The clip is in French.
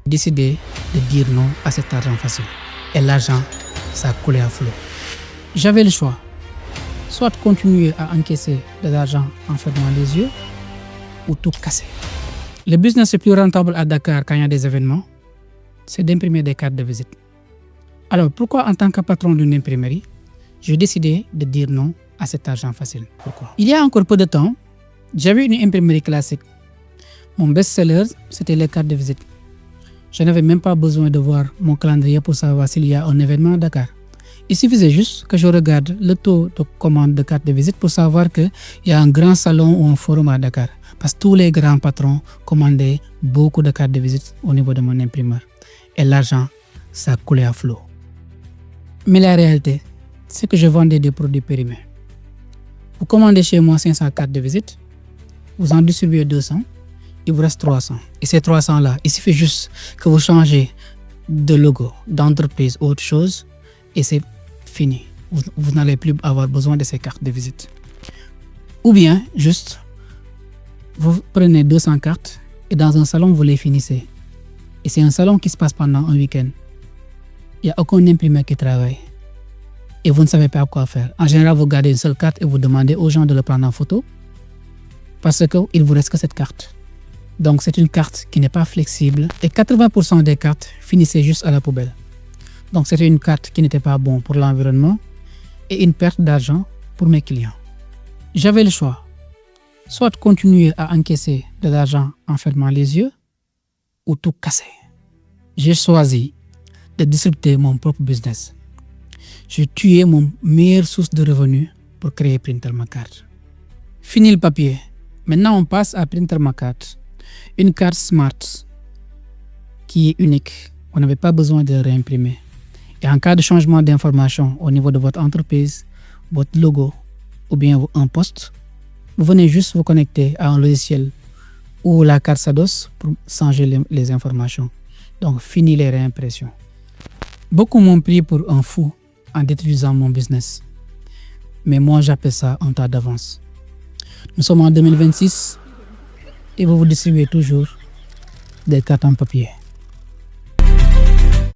Décidé de dire non à cet argent facile. Et l'argent, ça a coulé à flot. J'avais le choix. Soit continuer à encaisser de l'argent en fermant les yeux, ou tout casser. Le business le plus rentable à Dakar quand il y a des événements, c'est d'imprimer des cartes de visite. Alors pourquoi en tant que patron d'une imprimerie, j'ai décidé de dire non à cet argent facile? Pourquoi? Il y a encore peu de temps, j'avais une imprimerie classique. Mon best-seller, c'était les cartes de visite. Je n'avais même pas besoin de voir mon calendrier pour savoir s'il y a un événement à Dakar. Il suffisait juste que je regarde le taux de commande de cartes de visite pour savoir qu'il y a un grand salon ou un forum à Dakar. Parce que tous les grands patrons commandaient beaucoup de cartes de visite au niveau de mon imprimeur. Et l'argent, ça a coulé à flot. Mais la réalité, c'est que je vendais des produits périmés. Vous commandez chez moi 500 cartes de visite, vous en distribuez 200, il vous reste 300. Et ces 300-là, il suffit juste que vous changez de logo, d'entreprise ou autre chose, et c'est fini. Vous n'allez plus avoir besoin de ces cartes de visite. Ou bien, juste, vous prenez 200 cartes et dans un salon, vous les finissez. Et c'est un salon qui se passe pendant un week-end. Il n'y a aucun imprimeur qui travaille. Et vous ne savez pas quoi faire. En général, vous gardez une seule carte et vous demandez aux gens de le prendre en photo parce qu'il ne vous reste que cette carte. Donc, c'est une carte qui n'est pas flexible et 80% des cartes finissaient juste à la poubelle. Donc, c'était une carte qui n'était pas bonne pour l'environnement et une perte d'argent pour mes clients. J'avais le choix. Soit continuer à encaisser de l'argent en fermant les yeux ou tout casser. J'ai choisi de disrupter mon propre business. J'ai tué mon meilleure source de revenus pour créer Printelmacarte. Fini le papier. Maintenant, on passe à Printelmacarte. Une carte smart qui est unique. On n'avait pas besoin de réimprimer. Et en cas de changement d'information au niveau de votre entreprise, votre logo ou bien un poste, vous venez juste vous connecter à un logiciel ou la carte Sados pour changer les informations. Donc, fini les réimpressions. Beaucoup m'ont pris pour un fou en détruisant mon business. Mais moi, j'appelle ça un tas d'avance. Nous sommes en 2026 et vous distribuez toujours des cartes en papier.